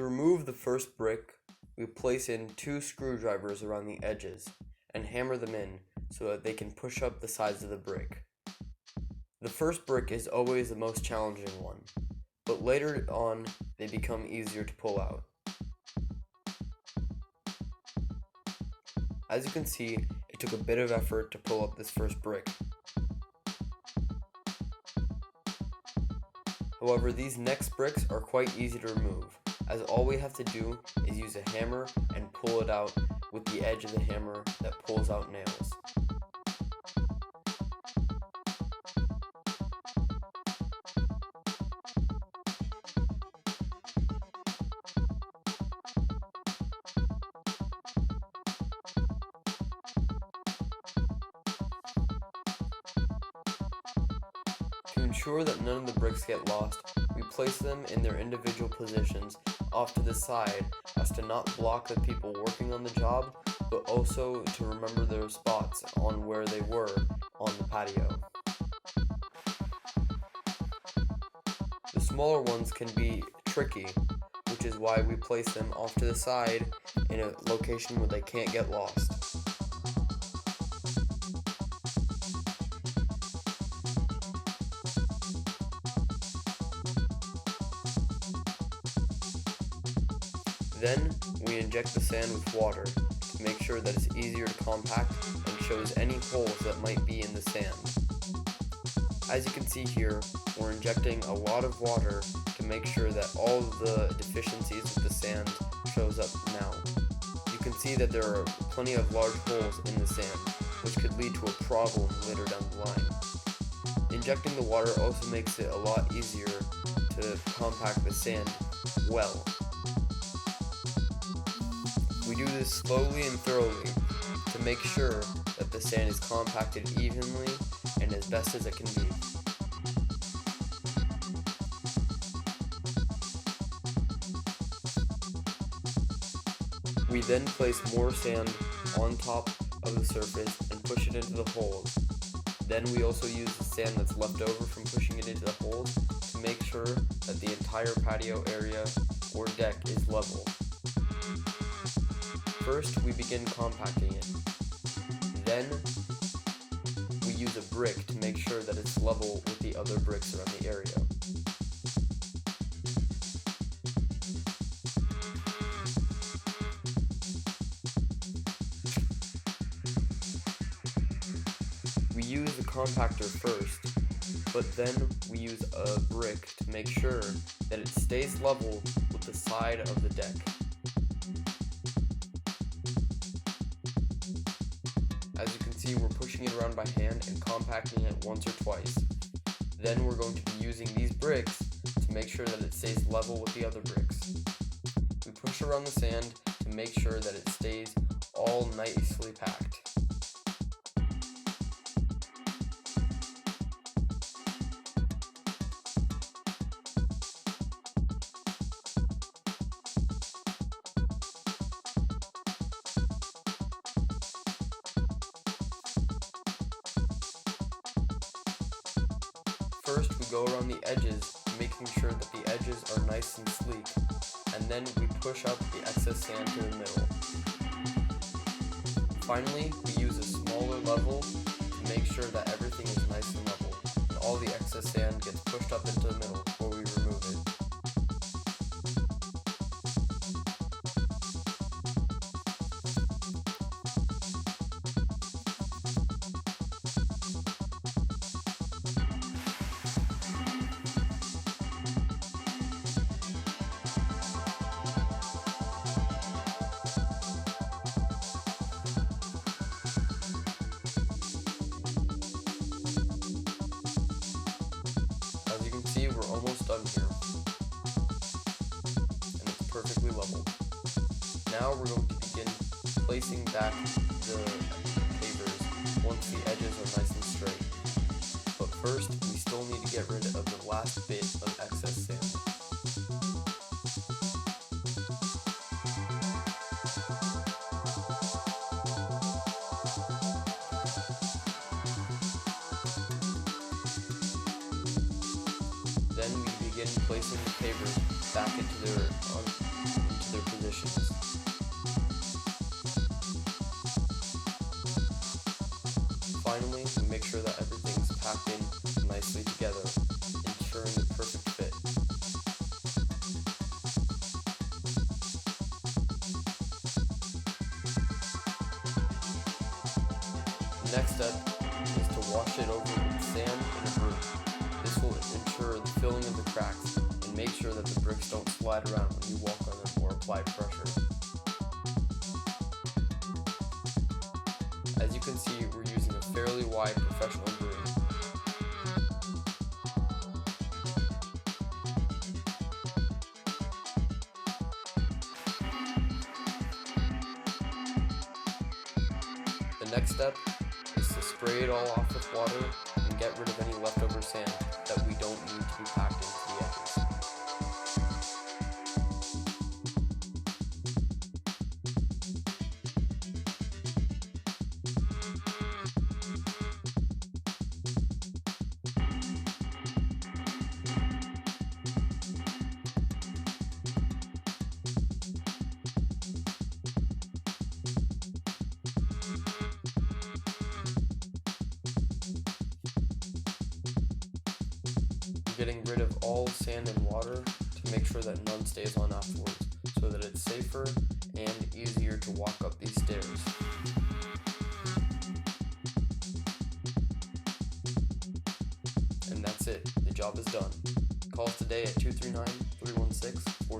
To remove the first brick, we place in 2 screwdrivers around the edges and hammer them in so that they can push up the sides of the brick. The first brick is always the most challenging one, but later on they become easier to pull out. As you can see, it took a bit of effort to pull up this first brick. However, these next bricks are quite easy to remove, as all we have to do is use a hammer and pull it out with the edge of the hammer that pulls out nails. To ensure that none of the bricks get lost, we place them in their individual positions off to the side as to not block the people working on the job, but also to remember their spots on where they were on the patio. The smaller ones can be tricky, which is why we place them off to the side in a location where they can't get lost. Then, we inject the sand with water to make sure that it's easier to compact and shows any holes that might be in the sand. As you can see here, we're injecting a lot of water to make sure that all of the deficiencies with the sand shows up now. You can see that there are plenty of large holes in the sand, which could lead to a problem later down the line. Injecting the water also makes it a lot easier to compact the sand well. We do this slowly and thoroughly to make sure that the sand is compacted evenly and as best as it can be. We then place more sand on top of the surface and push it into the holes. Then we also use the sand that's left over from pushing it into the holes to make sure that the entire patio area or deck is level. First, we begin compacting it. Then, we use a brick to make sure that it's level with the other bricks around the area. We use the compactor first, but then we use a brick to make sure that it stays level with the side of the deck. As you can see, we're pushing it around by hand and compacting it once or twice. Then we're going to be using these bricks to make sure that it stays level with the other bricks. We push around the sand to make sure that it stays all nicely packed. First, we go around the edges, making sure that the edges are nice and sleek, and then we push up the excess sand to the middle. Finally, we use a smaller level to make sure that everything is nice and level, and all the excess sand gets pushed up into the middle before we remove it. As you can see, we're almost done here, and it's perfectly level. Now we're going to begin placing back the pavers once the edges are nice and straight. But first, we still need to get rid of the last bit of excess sand. Then we begin placing the pavers back into their positions. Finally, we make sure that everything's packed in nicely together, ensuring the perfect fit. The next step is to wash it over with sand and a broom. This will ensure the filling of the cracks and make sure that the bricks don't slide around when you walk on them or apply pressure. As you can see, we're using a fairly wide professional broom. The next step is to spray it all off with water and get rid of any leftover sand that we don't need to be packed into the edges. Getting rid of all sand and water to make sure that none stays on afterwards, so that it's safer and easier to walk up these stairs. And that's it, the job is done. Call us today at 239-316-46